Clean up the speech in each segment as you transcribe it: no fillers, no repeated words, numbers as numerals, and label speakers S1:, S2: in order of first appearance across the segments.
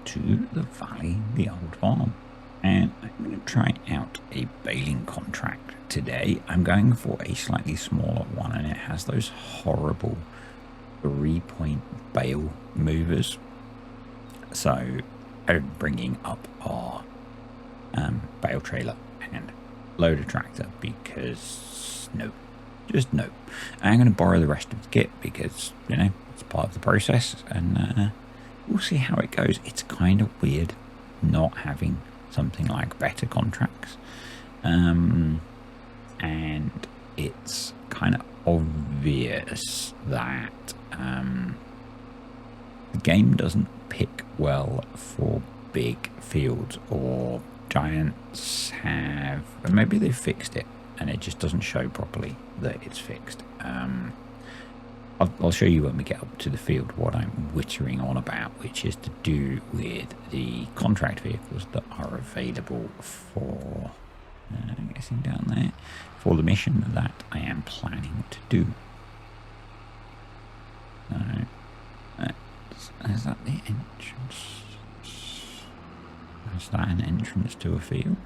S1: to the Valley, the old farm, and I'm going to try out a baling contract today. I'm going for a slightly smaller one, and it has those horrible 3-point bale movers. So I'm bringing up our bale trailer and loader tractor because just no. I'm going to borrow the rest of the kit because, you know, it's part of the process, and we'll see how it goes. It's kind of weird not having something like better contracts, and it's kind of obvious that the game doesn't pick well for big fields, or giants have, or maybe they've fixed it and it just doesn't show properly that it's fixed. I'll show you when we get up to the field what I'm wittering on about, which is to do with the contract vehicles that are available for, I'm guessing down there, for the mission that I am planning to do. So, is that the entrance? Is that an entrance to a field?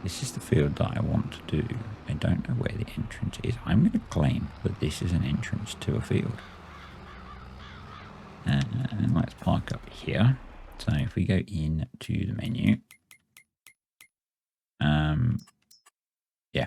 S1: This is the field that I want to do. I don't know where the entrance is. I'm going to claim that this is an entrance to a field. And let's park up here. So if we go into the menu, yeah,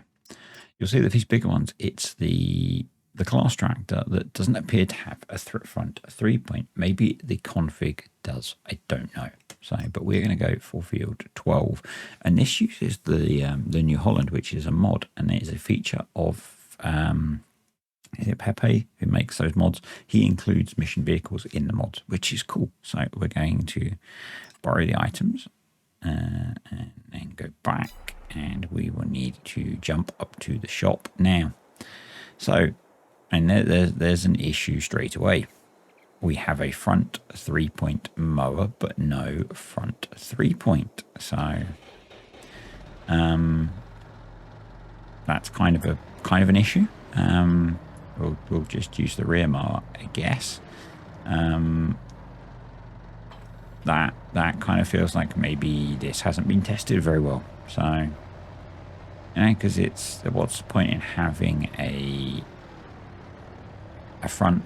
S1: you'll see that these bigger ones, it's the class tractor that doesn't appear to have a front 3-point. Maybe the config does. I don't know. So, but we're going to go for field 12, and this uses the New Holland, which is a mod, and it is a feature of is it Pepe who makes those mods? He includes mission vehicles in the mods, which is cool. So we're going to borrow the items and then go back, and we will need to jump up to the shop now. So, and there's an issue straight away. We have a front 3-point mower, but no front 3-point. So, that's kind of an issue. We'll just use the rear mower, I guess. That kind of feels like maybe this hasn't been tested very well. So, you know, because what's the point in having a front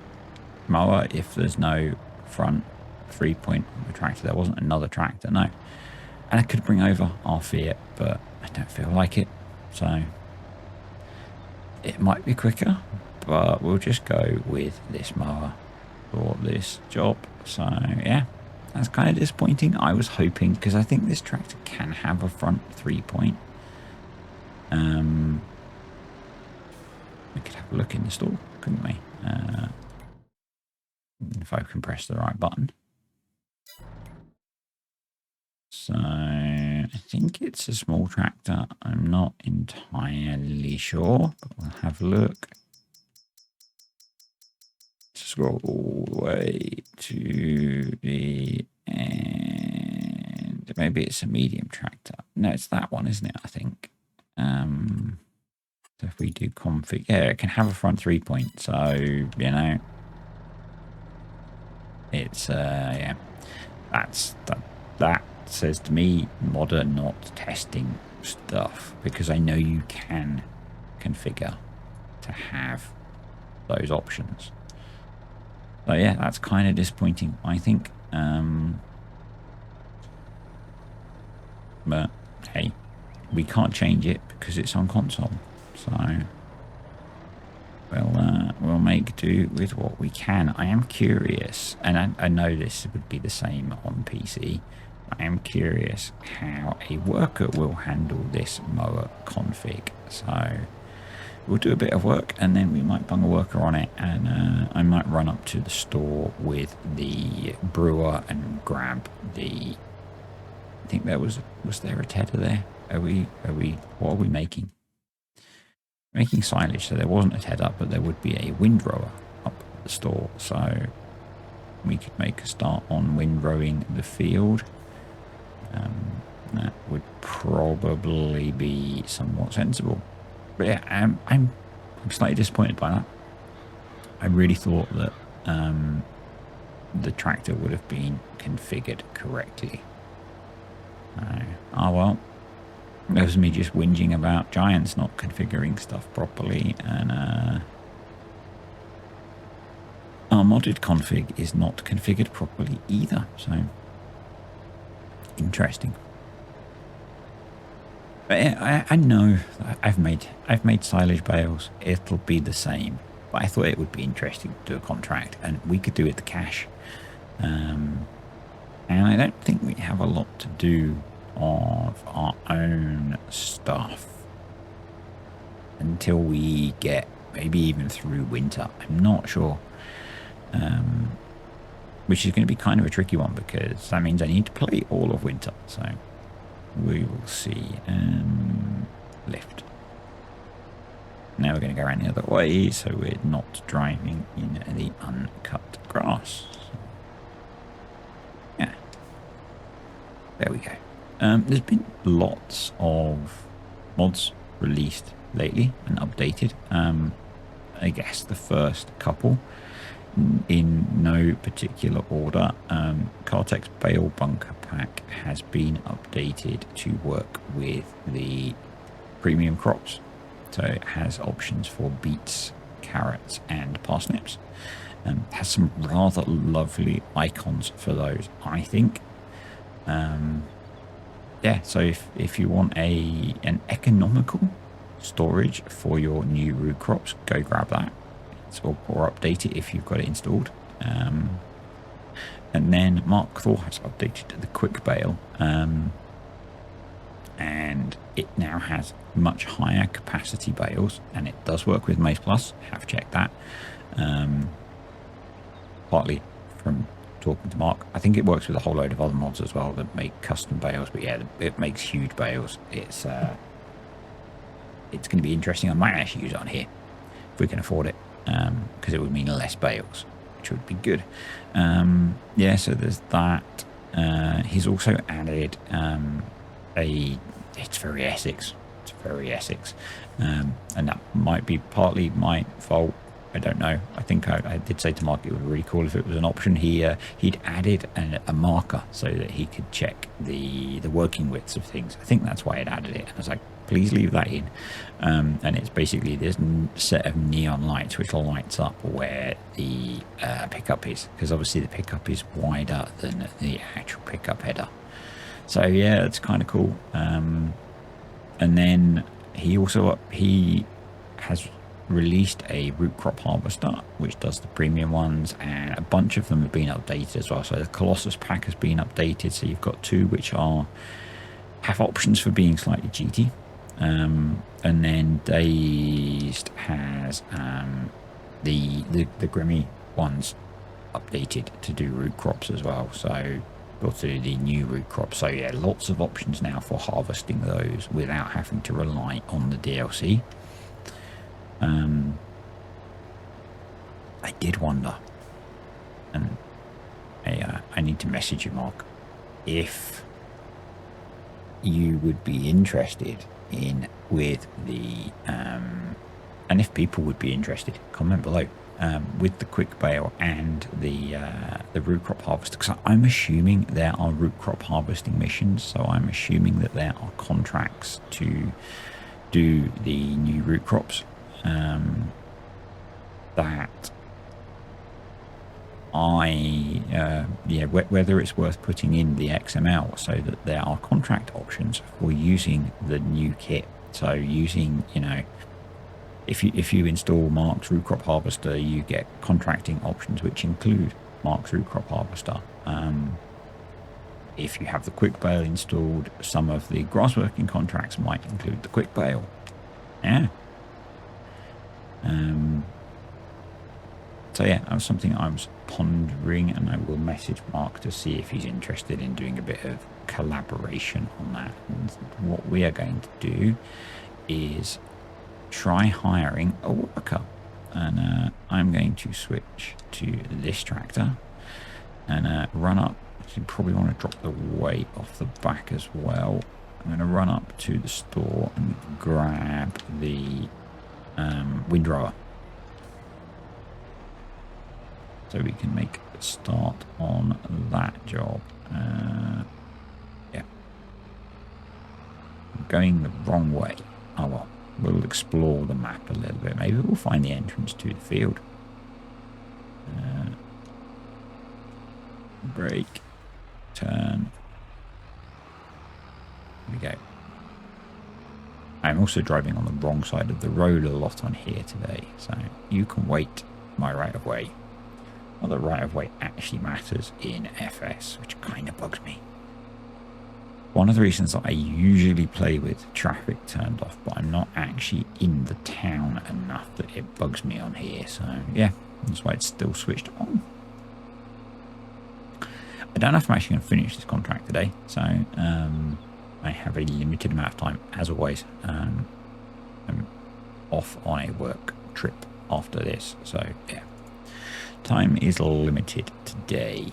S1: mower if there's no front 3-point on the tractor? There wasn't another tractor, no. And I could bring over our Fiat, but I don't feel like it. So it might be quicker, but we'll just go with this mower for this job. So yeah, that's kind of disappointing. I was hoping, because I think this tractor can have a front 3-point. We could have a look in the store, couldn't we? If I can press the right button. So I think it's a small tractor. I'm not entirely sure, but we'll have a look. Scroll all the way to the end. Maybe it's a medium tractor. No, it's that one, isn't it? I think. So if we do config, yeah, it can have a front 3-point. So, you know, it's yeah, that says to me modder not testing stuff, because I know you can configure to have those options. So yeah, that's kind of disappointing, I think. But hey, we can't change it because it's on console. So we'll make do with what we can. I am curious, and I know this would be the same on PC. I am curious how a worker will handle this mower config. So we'll do a bit of work, and then we might bung a worker on it, and I might run up to the store with the brewer and grab the. I think there was there a tedder there? What are we making? Making silage, so there wasn't a tedder, but there would be a windrower up at the store, so we could make a start on windrowing the field. That would probably be somewhat sensible. But yeah, I'm slightly disappointed by that. I really thought that the tractor would have been configured correctly. Oh well, that was me just whinging about Giants not configuring stuff properly, and our modded config is not configured properly either, so interesting. But yeah, I know I've made silage bales. It'll be the same, but I thought it would be interesting to do a contract, and we could do it to cash. And I don't think we have a lot to do of our own stuff until we get maybe even through winter. I'm not sure. Which is going to be kind of a tricky one, because that means I need to play all of winter. So we will see. Lift. Now we're going to go around the other way, so we're not driving in the uncut grass. Yeah. There we go. There's been lots of mods released lately and updated. I guess the first couple, in no particular order, Cartex Bale Bunker Pack has been updated to work with the premium crops. So it has options for beets, carrots and parsnips. Has some rather lovely icons for those, I think. Yeah, so if you want an economical storage for your new root crops, go grab that. Or update it if you've got it installed. And then Mark Thor has updated the quick bale, and it now has much higher capacity bales, and it does work with Maze Plus. Have checked that. Partly from talking to Mark. I think it works with a whole load of other mods as well that make custom bales, but yeah, it makes huge bales. It's going to be interesting. I might actually use it on here if we can afford it, because it would mean less bales, which would be good. Yeah, so there's that. He's also added it's very Essex. It's very Essex, and that might be partly my fault. I don't know. I think I did say to Mark it would be really cool if it was an option. He'd added a marker so that he could check the working widths of things. I think that's why I'd added it. And I was like, please leave that in. And it's basically this set of neon lights which lights up where the pickup is, because obviously the pickup is wider than the actual pickup header. So yeah, it's kind of cool. And then he has released a root crop harvester which does the premium ones, and a bunch of them have been updated as well. So the Colossus pack has been updated, so you've got two which have options for being slightly GT, and then Dazed has the Grimmy ones updated to do root crops as well, so go to the new root crops. So yeah, lots of options now for harvesting those without having to rely on the DLC. I did wonder, and I need to message you, Mark, if you would be interested in with the and if people would be interested, comment below, with the quick bale and the root crop harvester, because I'm assuming there are root crop harvesting missions, so I'm assuming that there are contracts to do the new root crops. That whether it's worth putting in the XML so that there are contract options for using the new kit. So using, if you install Mark's root crop harvester, you get contracting options which include Mark's root crop harvester. If you have the quick bale installed, some of the grass working contracts might include the quick bale. Yeah. So yeah, that was something I was pondering, and I will message Mark to see if he's interested in doing a bit of collaboration on that. And what we are going to do is try hiring a worker, and I'm going to switch to this tractor and run up. You probably want to drop the weight off the back as well. I'm going to run up to the store and grab the windrower. so we can make a start on that job. Yeah. I'm going the wrong way. Oh well, we'll explore the map a little bit. Maybe we'll find the entrance to the field. Brake. Turn. There we go. I'm also driving on the wrong side of the road a lot on here today, so you can wait my right of way. Well, the right of way actually matters in FS, which kind of bugs me. One of the reasons that I usually play with traffic turned off, but I'm not actually in the town enough that it bugs me on here. So yeah, that's why it's still switched on. I don't know if I'm actually going to finish this contract today, so I have a limited amount of time, as always. I'm off on a work trip after this, so yeah. Time is limited today.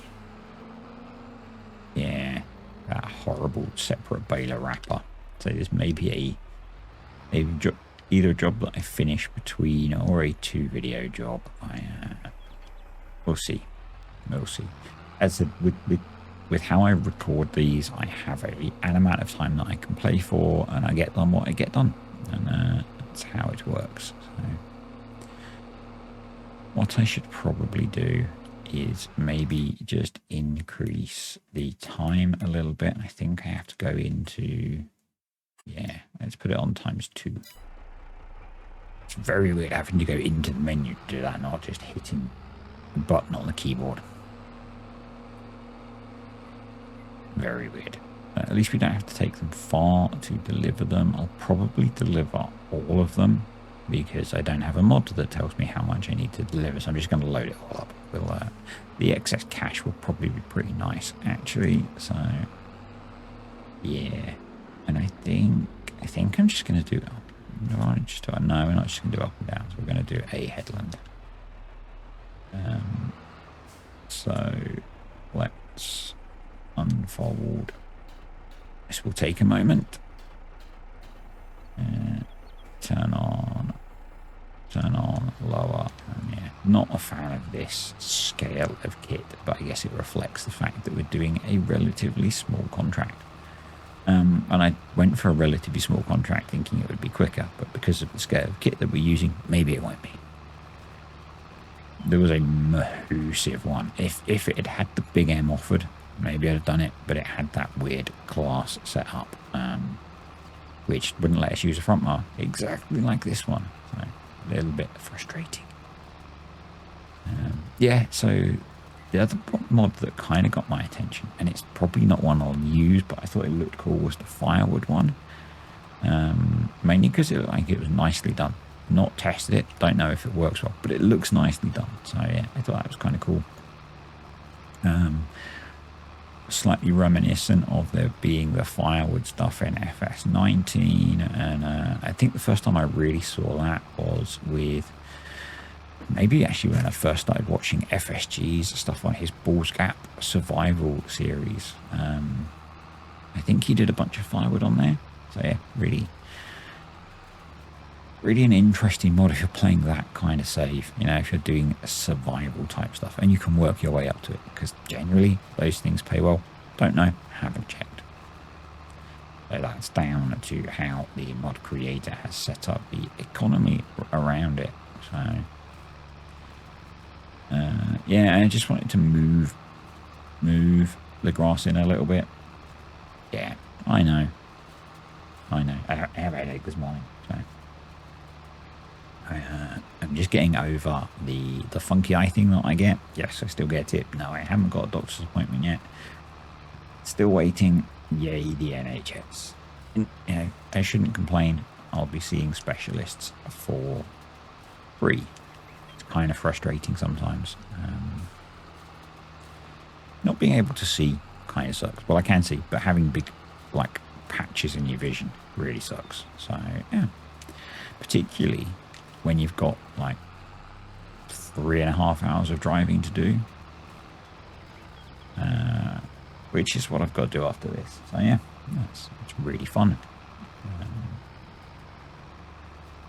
S1: Yeah, that horrible separate baler wrapper. So this may be either a job that I finish between or a 2-video job. We'll see. We'll see. As I said, with how I record these, I have an amount of time that I can play for, and I get done what I get done, and that's how it works. So what I should probably do is maybe just increase the time a little bit. I think I have to go into, yeah, let's put it on ×2. It's very weird having to go into the menu to do that, not just hitting the button on the keyboard. Very weird. At least we don't have to take them far to deliver them. I'll probably deliver all of them because I don't have a mod that tells me how much I need to deliver. So I'm just going to load it all up. The excess cash will probably be pretty nice, actually. So yeah, and I think I'm just going to do. No, we're not just going to do up and down. So we're going to do a headland. So let's unfold. This will take a moment. Turn on, lower. And yeah, not a fan of this scale of kit, but I guess it reflects the fact that we're doing a relatively small contract. And I went for a relatively small contract thinking it would be quicker, but because of the scale of kit that we're using, maybe it won't be. There was a massive one. If it had had the big M offered, maybe I'd have done it, but it had that weird class set up, which wouldn't let us use a front bar, exactly like this one. So a little bit frustrating. Yeah, so the other mod that kind of got my attention, and it's probably not one I'll use, but I thought it looked cool, was the firewood one. Mainly because it looked like it was nicely done. Not tested it, don't know if it works well, but it looks nicely done. So yeah, I thought that was kind of cool. Slightly reminiscent of there being the firewood stuff in FS19, and I think the first time I really saw that was with maybe actually when I first started watching FSG's stuff on his Balls Gap survival series. I think he did a bunch of firewood on there. So yeah, really an interesting mod if you're playing that kind of save, you know, if you're doing survival type stuff, and you can work your way up to it, because generally those things pay well. Don't know, haven't checked. So that's down to how the mod creator has set up the economy around it. So yeah, I just wanted to move the grass in a little bit. Yeah, I know. I have a headache this morning, so I'm just getting over the funky eye thing that I get. Yes, I still get it. No, I haven't got a doctor's appointment yet. Still waiting. Yay, the NHS. And, you know, I shouldn't complain. I'll be seeing specialists for free. It's kind of frustrating sometimes. Not being able to see kind of sucks. Well, I can see, but having big, like, patches in your vision really sucks. So, yeah. Particularly when you've got, like, 3.5 hours of driving to do. Which is what I've got to do after this. So, yeah, it's really fun.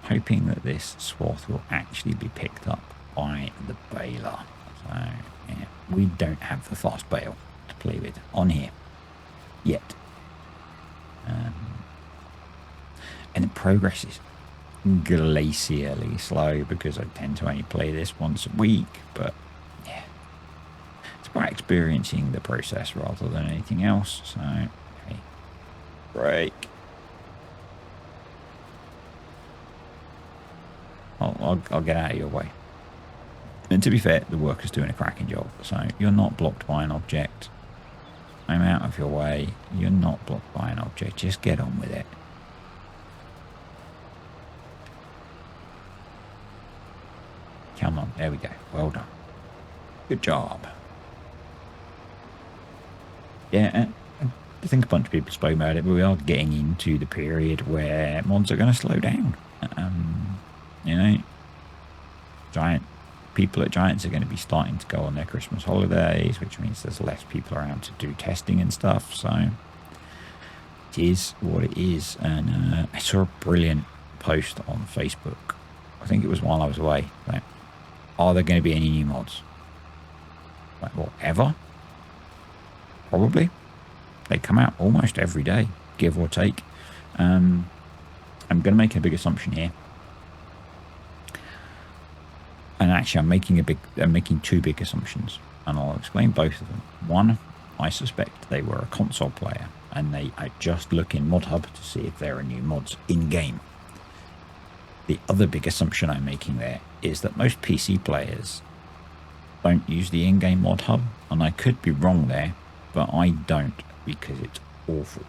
S1: Hoping that this swath will actually be picked up by the baler. So we don't have the fast bale to play with on here yet. And the progress is glacially slow because I tend to only play this once a week, but yeah, it's about experiencing the process rather than anything else. So, okay, break. I'll get out of your way. And to be fair, the worker's doing a cracking job, so you're not blocked by an object. I'm out of your way. You're not blocked by an object. Just get on with it. Come on, there we go. Well done. Good job. Yeah, I think a bunch of people spoke about it, but we are getting into the period where mods are going to slow down. You know, people at Giants are going to be starting to go on their Christmas holidays, which means there's less people around to do testing and stuff. So it is what it is. And I saw a brilliant post on Facebook. I think it was while I was away. Like, are there going to be any new mods? Like, whatever. Probably. They come out almost every day, give or take. I'm going to make a big assumption here. And actually, I'm making two big assumptions, and I'll explain both of them. One, I suspect they were a console player, and they just look in ModHub to see if there are new mods in-game. The other big assumption I'm making there is that most PC players don't use the in-game ModHub, and I could be wrong there, but I don't because it's awful.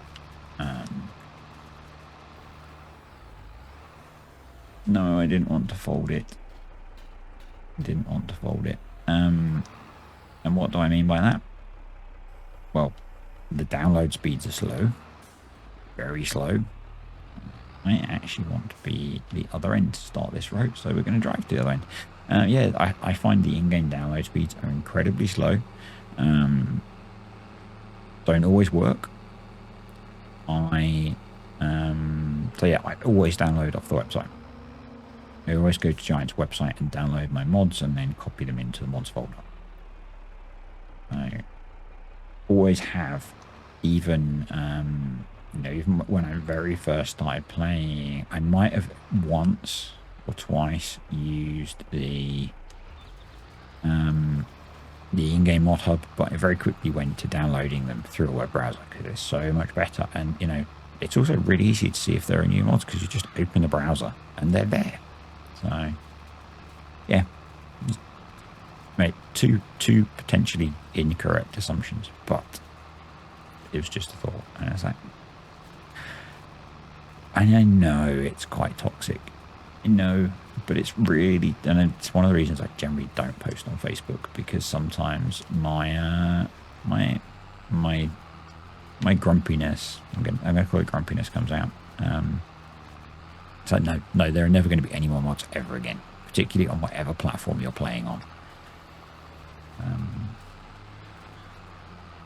S1: No, I didn't want to fold it. And what do I mean by that? Well, the download speeds are slow, very slow. I actually want to be the other end to start this route, so we're going to drive to the other end. Yeah, I find the in-game download speeds are incredibly slow. Don't always work. So yeah, I always download off the website. I always go to Giant's website and download my mods and then copy them into the mods folder. I always have, even even when I very first started playing, I might have once or twice used the in-game mod hub, but I very quickly went to downloading them through a web browser because it's so much better. And it's also really easy to see if there are new mods because you just open the browser and they're there. So, yeah, mate, two potentially incorrect assumptions, but it was just a thought. And I was like, and I know it's quite toxic, but it's really, and it's one of the reasons I generally don't post on Facebook, because sometimes my grumpiness, I'm gonna call it grumpiness, comes out. So no, there are never going to be any more mods ever again, particularly on whatever platform you're playing on.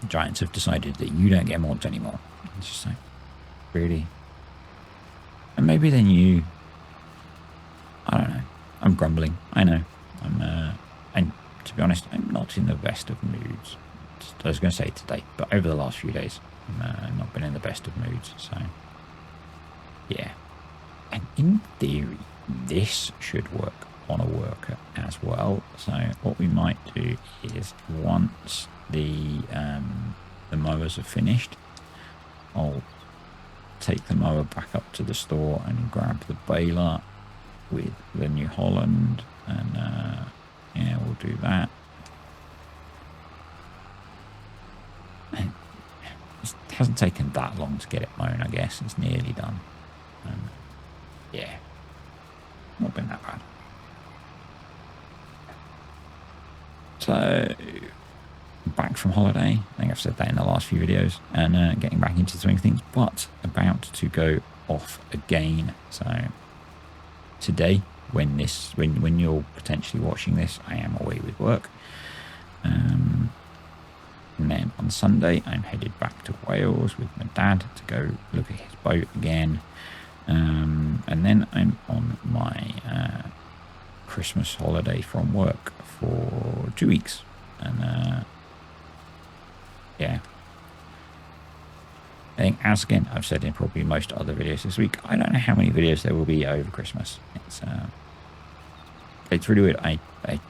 S1: Giants have decided that you don't get mods anymore. It's just like, really? And maybe then I don't know. I'm grumbling. I know. And to be honest, I'm not in the best of moods. I was going to say today, but over the last few days, I've not been in the best of moods. So, yeah. And in theory, this should work on a worker as well. So what we might do is, once the mowers are finished, I'll take the mower back up to the store and grab the baler with the New Holland, and yeah, we'll do that. And it hasn't taken that long to get it mown, I guess. It's nearly done. Yeah, not been that bad. So, back from holiday. I think I've said that in the last few videos, and getting back into swing things, but about to go off again. So today, when you're potentially watching this, I am away with work. And then on Sunday, I'm headed back to Wales with my dad to go look at his boat again. And then I'm on my Christmas holiday from work for 2 weeks. And yeah, I think, as again I've said in probably most other videos this week, I don't know how many videos there will be over Christmas. It's really weird. I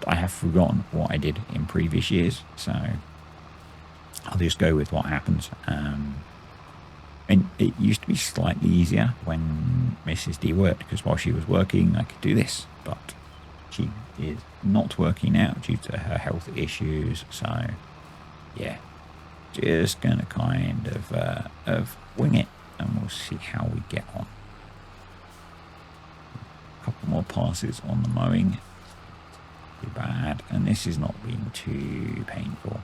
S1: have forgotten what I did in previous years, so I'll just go with what happens. And it used to be slightly easier when Mrs. D worked, because while she was working I could do this, but she is not working now due to her health issues. So yeah, just gonna kind of wing it, and we'll see how we get on. A couple more passes on the mowing, too bad, and this is not being too painful.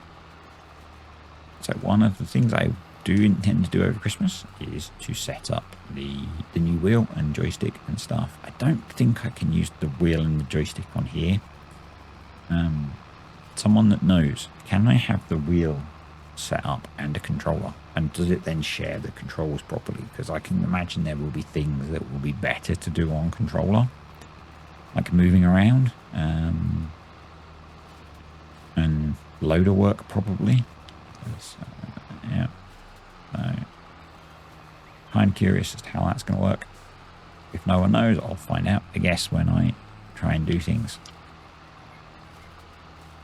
S1: So one of the things I do intend to do over Christmas is to set up the new wheel and joystick and stuff. I don't think I can use the wheel and the joystick on here. Someone that knows, can I have the wheel set up and a controller, and does it then share the controls properly? Because I can imagine there will be things that will be better to do on controller, like moving around, and loader work probably. Yeah, so kind of curious as to how that's going to work. If no one knows, I'll find out, I guess, when I try and do things.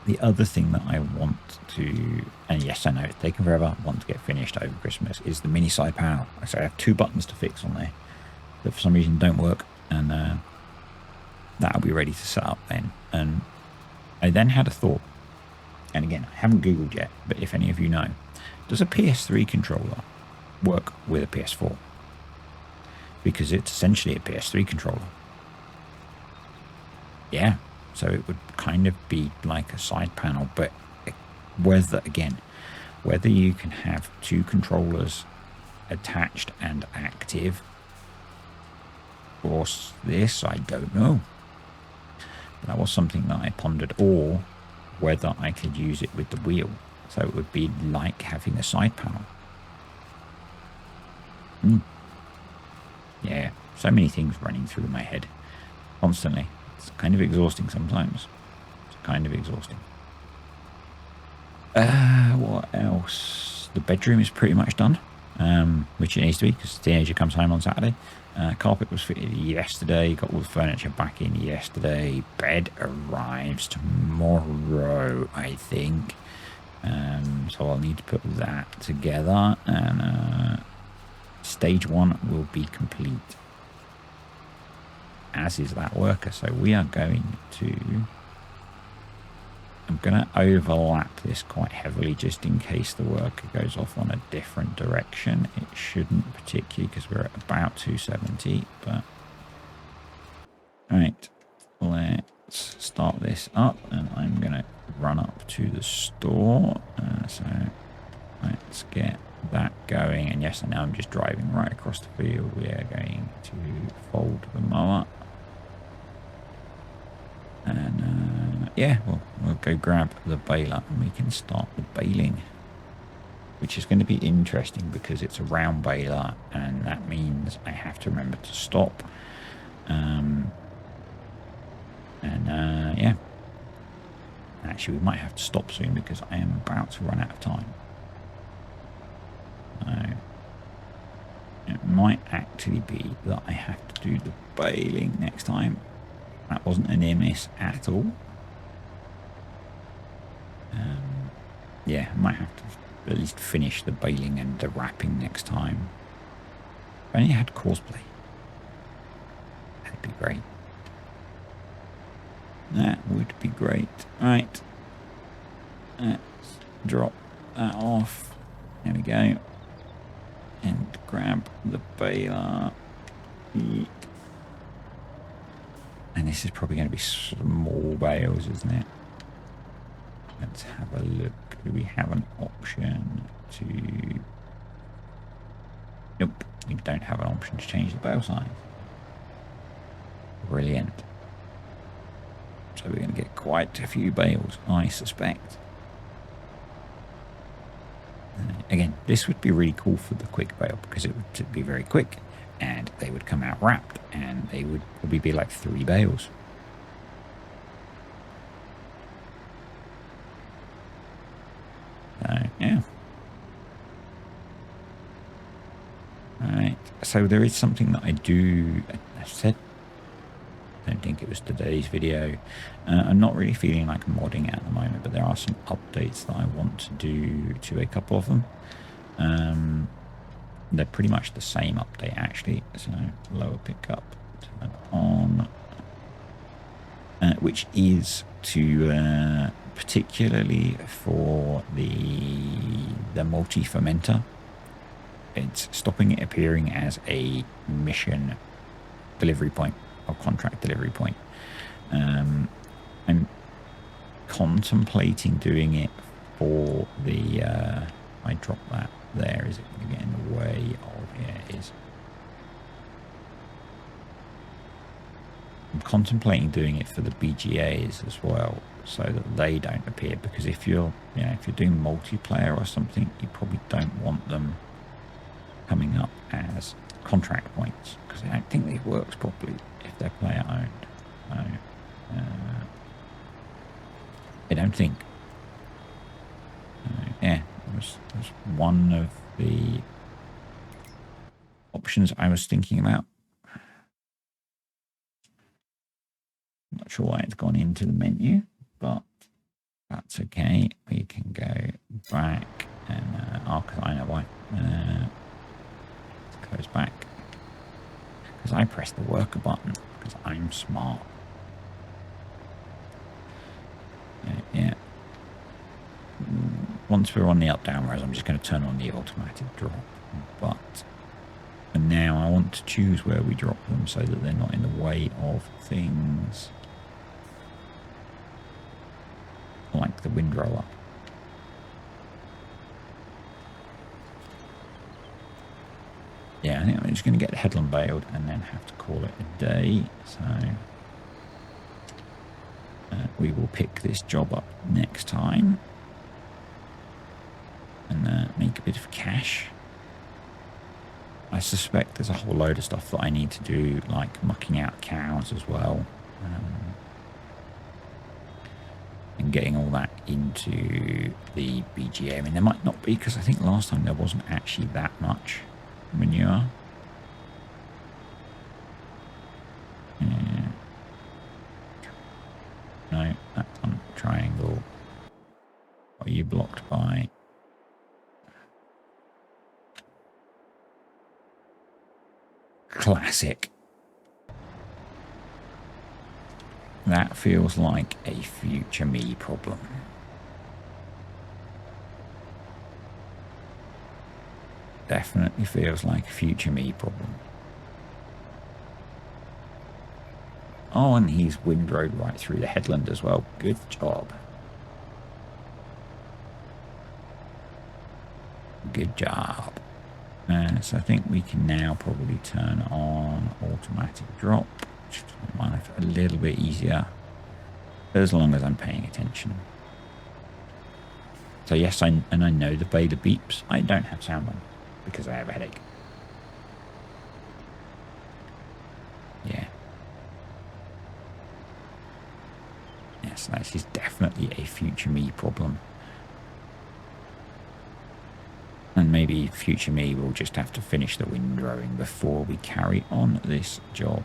S1: The other thing that I want to, and yes, I know it's taken forever, want to get finished over Christmas, is the mini side panel. So I have 2 buttons to fix on there that for some reason don't work, and that'll be ready to set up then. And I then had a thought, and again, I haven't Googled yet, but if any of you know, does a PS3 controller work with a PS4? Because it's essentially a PS3 controller. Yeah, so it would kind of be like a side panel, but whether you can have 2 controllers attached and active, or this, I don't know. That was something that I pondered, or whether I could use it with the wheel, so it would be like having a side panel. Yeah, so many things running through my head constantly. It's kind of exhausting sometimes. It's kind of exhausting. What else? The bedroom is pretty much done, which it needs to be, because the teenager comes home on Saturday. Carpet was fitted yesterday, got all the furniture back in yesterday. Bed arrives tomorrow, I think. So I'll need to put that together, and stage 1 will be complete, as is that worker. So we are going to, I'm going to overlap this quite heavily just in case the worker goes off on a different direction. It shouldn't particularly, because we're at about 270, but right, let's start this up, and I'm going to run up to the store. So let's get that going, and yes, and now I'm just driving right across the field. We are going to fold the mower, and yeah, we'll go grab the baler and we can start the baling, which is going to be interesting because it's a round baler, and that means I have to remember to stop. Yeah, actually we might have to stop soon because I am about to run out of time. It might actually be that I have to do the baling next time. That wasn't a near miss at all. Yeah, I might have to at least finish the baling and the wrapping next time. If I only had cosplay, that'd be great. That would be great. Right, let's drop that off. There we go. And grab the baler. And this is probably going to be small bales, isn't it? Let's have a look. Do we have an option to... Nope, we don't have an option to change the bale size. Brilliant. So we're going to get quite a few bales, I suspect. Again, this would be really cool for the quick bale because it would be very quick and they would come out wrapped and they would probably be like 3 bales. yeah. Alright, so there is something that I do, I said, I don't think it was today's video. I'm not really feeling like modding at the moment, but there are some updates that I want to do to a couple of them. They're pretty much the same update actually, so lower pickup, turn on, which is to particularly for the multi-fermenter. It's stopping it appearing as a mission delivery point or contract delivery point. I'm contemplating doing it for the I dropped that there. Is it going to get in the way of, yeah, it is. I'm contemplating doing it for the BGAs as well, so that they don't appear, because if you're, you know, if you're doing multiplayer or something, you probably don't want them coming up as contract points, because I don't think it works properly if they're player owned. So, I don't think. Yeah, that was one of the options I was thinking about. I'm not sure why it's gone into the menu, but that's okay. We can go back and I know why. Close back, because I pressed the worker button because I'm smart. Yeah. Once we're on the up down rows, I'm just going to turn on the automatic drop. But and now I want to choose where we drop them so that they're not in the way of things like the windrower. Yeah, I think I'm just going to get the headland bailed and then have to call it a day. So we will pick this job up next time and make a bit of cash. I suspect there's a whole load of stuff that I need to do, like mucking out cows as well. And getting all that into the BGA. I mean, there might not be, because I think last time there wasn't actually that much manure. Yeah. No, that's on triangle. Are you blocked by? Classic. That feels like a future me problem. Definitely feels like a future me problem. Oh, and he's windrowed right through the headland as well. Good job. Good job. So I think we can now probably turn on automatic drop, which makes my life a little bit easier, as long as I'm paying attention. So yes, I know the baler beeps. I don't have sound on because I have a headache. Yeah. Yes, this is definitely a future me problem. And maybe future me will just have to finish the windrowing before we carry on this job.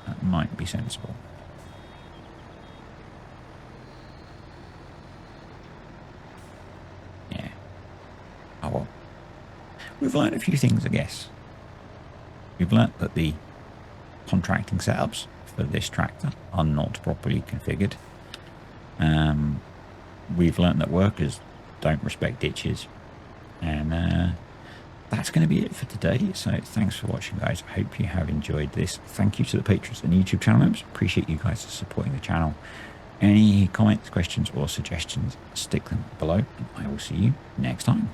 S1: That might be sensible. Yeah. Oh well. We've learned a few things, I guess. We've learned that the contracting setups for this tractor are not properly configured. We've learned that workers don't respect ditches, and that's going to be it for today. So thanks for watching, guys. I hope you have enjoyed this. Thank you to the patrons and YouTube channel members. Appreciate you guys supporting the channel. Any comments, questions or suggestions, stick them below, and I will see you next time.